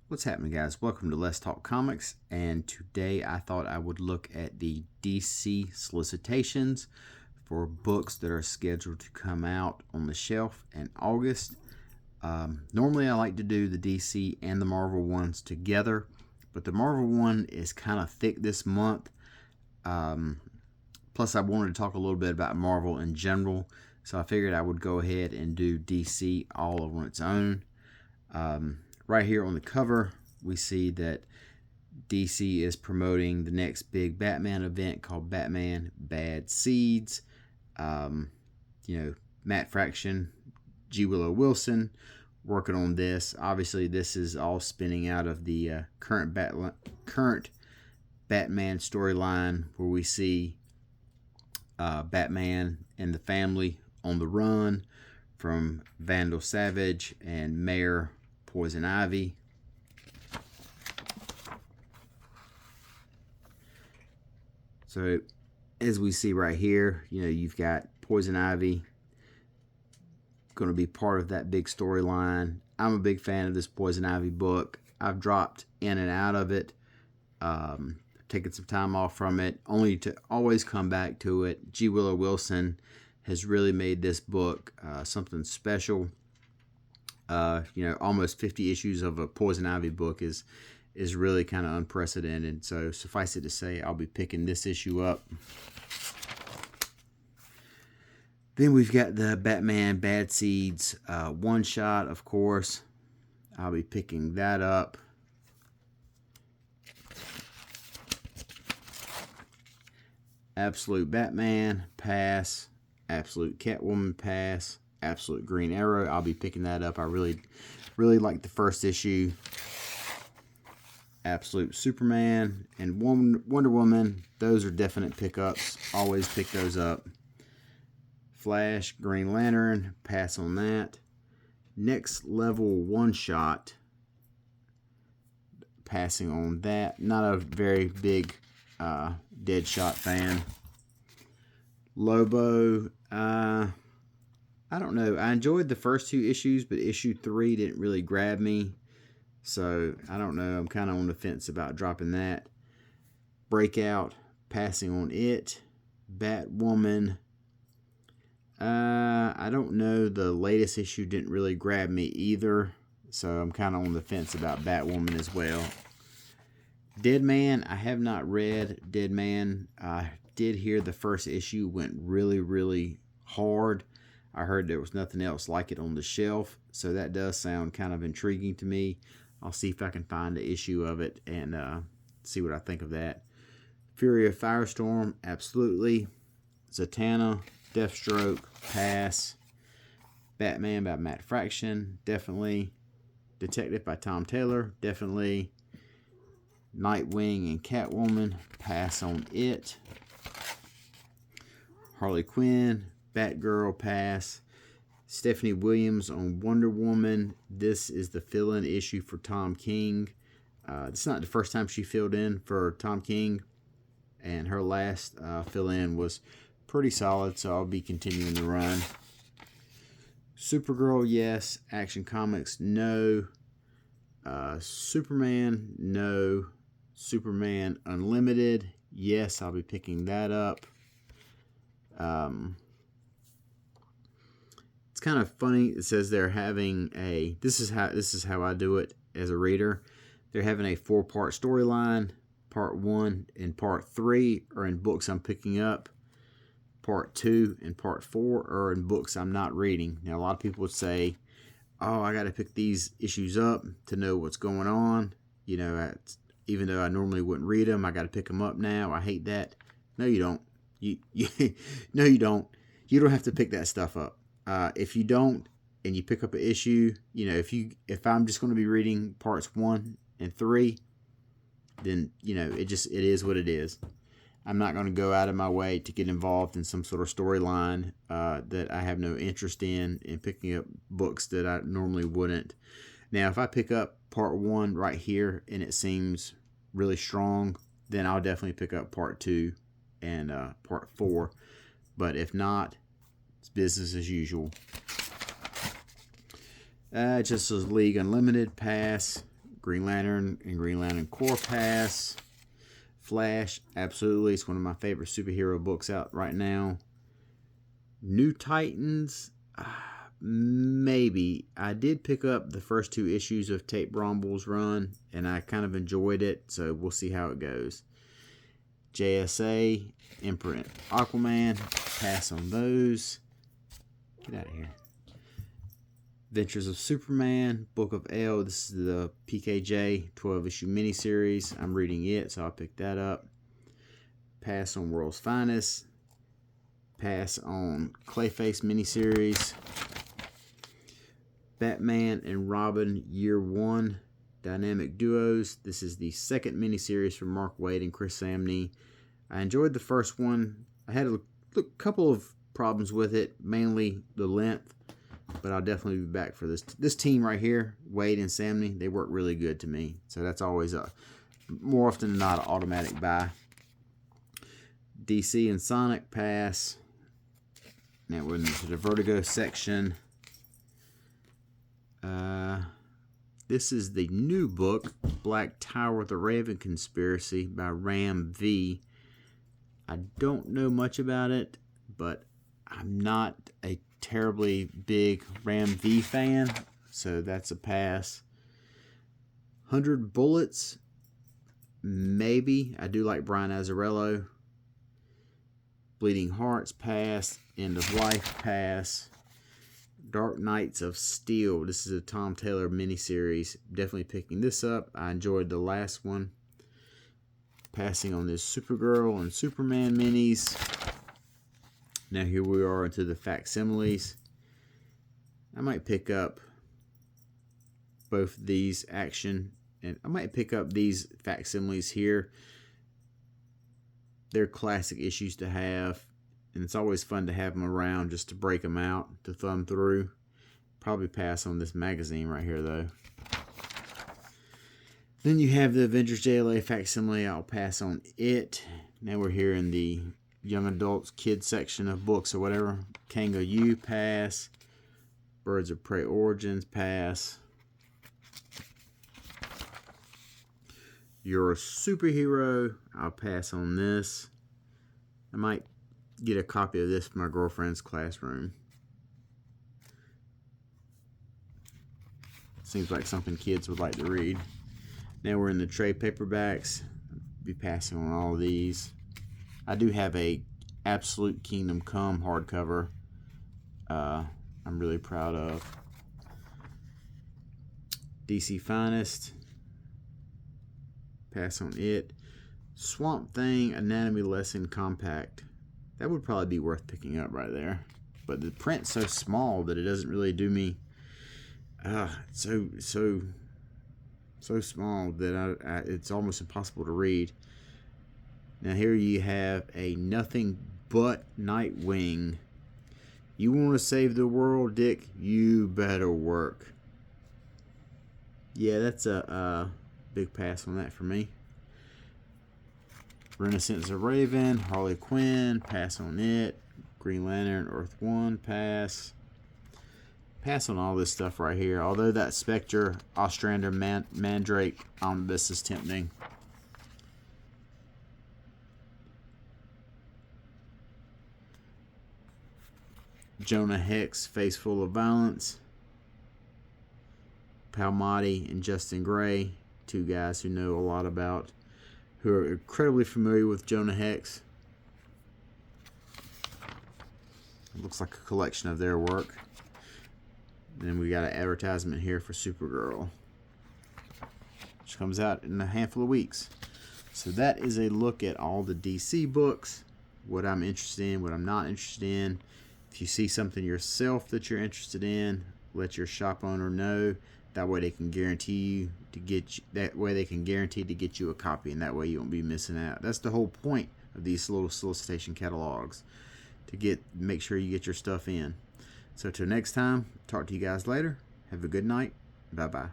What's happening, guys? Welcome to Let's Talk Comics, and today I thought I would look at the DC solicitations for books that are scheduled to come out on the shelf in August. Normally I like to do the DC and the Marvel ones together, but the Marvel one is kind of thick this month. Plus I wanted to talk a little bit about Marvel in general, so I figured I would go ahead and do DC all on its own. Right here on the cover, we see that DC is promoting the next big Batman event called Batman Bad Seeds. Matt Fraction, G. Willow Wilson working on this. Obviously, this is all spinning out of the current Batman storyline, where we see Batman and the family on the run from Vandal Savage and Mayor Poison Ivy. So as we see right here, you've got Poison Ivy going to be part of that big storyline. I'm a big fan of this Poison Ivy book. I've dropped in and out of it, taken some time off from it, only to always come back to it. G. Willow Wilson has really made this book something special. Almost 50 issues of a Poison Ivy book is really kind of unprecedented. So suffice it to say, I'll be picking this issue up. Then we've got the Batman Bad Seeds one shot, of course. I'll be picking that up. Absolute Batman, pass. Absolute Catwoman, pass. Absolute Green Arrow, I'll be picking that up. I really like the first issue. Absolute Superman and Wonder Woman, those are definite pickups. Always pick those up. Flash, Green Lantern, pass on that. Next Level one shot, passing on that. Not a very big Deadshot fan. Lobo, I don't know. I enjoyed the first two issues, but issue 3 didn't really grab me. So, I don't know. I'm kind of on the fence about dropping that. Breakout, passing on it. Batwoman. I don't know. The latest issue didn't really grab me either. So, I'm kind of on the fence about Batwoman as well. Dead Man, I have not read Dead Man. I did hear the first issue went really hard. I heard there was nothing else like it on the shelf, so that does sound kind of intriguing to me. I'll see if I can find an issue of it and see what I think of that. Fury of Firestorm, absolutely. Zatanna, Deathstroke, pass. Batman by Matt Fraction, definitely. Detective by Tom Taylor, definitely. Nightwing and Catwoman, pass on it. Harley Quinn, Batgirl, pass. Stephanie Williams on Wonder Woman. This is the fill-in issue for Tom King. It's not the first time she filled in for Tom King, and her last fill-in was pretty solid, so I'll be continuing the run. Supergirl, yes. Action Comics, no. Superman, no. Superman Unlimited, yes, I'll be picking that up. It's kind of funny. It says they're having a, this is how I do it as a reader. They're having a 4-part storyline. Part 1 and Part 3 are in books I'm picking up. Part 2 and Part 4 are in books I'm not reading. Now, a lot of people would say, oh, I got to pick these issues up to know what's going on. Even though I normally wouldn't read them, I got to pick them up now. I hate that. No, you don't. No, you don't. You don't have to pick that stuff up. If you don't, and you pick up an issue, if I'm just going to be reading parts 1 and 3, then it is what it is. I'm not going to go out of my way to get involved in some sort of storyline that I have no interest in picking up books that I normally wouldn't. Now, if I pick up part 1 right here and it seems really strong, then I'll definitely pick up part 2 and part 4. But if not, it's business as usual. Justice League Unlimited, pass. Green Lantern and Green Lantern Corps pass. Flash, absolutely. It's one of my favorite superhero books out right now. New Titans, maybe. I did pick up the first 2 issues of Tate Bromble's run, and I kind of enjoyed it, so we'll see how it goes. JSA, Imprint, Aquaman, pass on those. Get out of here. Adventures of Superman, Book of L. This is the PKJ 12-issue miniseries. I'm reading it, so I'll pick that up. Pass on World's Finest. Pass on Clayface miniseries. Batman and Robin Year 1 Dynamic Duos. This is the second miniseries from Mark Waid and Chris Samney. I enjoyed the first one. I had a couple of problems with it, mainly the length, but I'll definitely be back for this. This team right here, Waid and Samney, they work really good to me. So that's always more often than not, an automatic buy. DC and Sonic, pass. Now we're into the Vertigo section. This is the new book, Black Tower: The Raven Conspiracy by Ram V. I don't know much about it, but I'm not a terribly big Ram V fan, so that's a pass. 100 Bullets, maybe. I do like Brian Azzarello. Bleeding Hearts, pass. End of Life, pass. Dark Knights of Steel. This is a Tom Taylor miniseries. Definitely picking this up. I enjoyed the last one. Passing on this Supergirl and Superman minis. Now here we are into the facsimiles. I might pick up both these action, and I might pick up these facsimiles here. They're classic issues to have, and it's always fun to have them around just to break them out, to thumb through. Probably pass on this magazine right here, though. Then you have the Avengers JLA facsimile. I'll pass on it. Now we're here in the young adults, kids section of books or whatever. Kanga U, pass. Birds of Prey Origins, pass. You're a Superhero. I'll pass on this. I might get a copy of this for my girlfriend's classroom. Seems like something kids would like to read. Now we're in the trade paperbacks. I'll be passing on all of these. I do have a Absolute Kingdom Come hardcover. I'm really proud of. DC Finest. Pass on it. Swamp Thing Anatomy Lesson Compact. That would probably be worth picking up right there. But the print's so small that it doesn't really do me. So small that it's almost impossible to read. Now here you have a Nothing But Nightwing. You want to save the world, Dick? You better work. Yeah, that's a big pass on that for me. Renaissance of Raven, Harley Quinn, pass on it. Green Lantern, Earth 1, pass. Pass on all this stuff right here. Although that Spectre, Ostrander, Mandrake omnibus is tempting. Jonah Hex, Face Full of Violence. Palmati and Justin Gray, two guys who know a lot about, who are incredibly familiar with Jonah Hex. It looks like a collection of their work. Then we got an advertisement here for Supergirl, which comes out in a handful of weeks. So that is a look at all the DC books, what I'm interested in, what I'm not interested in. If you see something yourself that you're interested in, let your shop owner know. That way they can guarantee you to get you, that way they can guarantee to get you a copy, and that way you won't be missing out. That's the whole point of these little solicitation catalogs, to make sure you get your stuff in. So till next time, talk to you guys later. Have a good night. Bye-bye.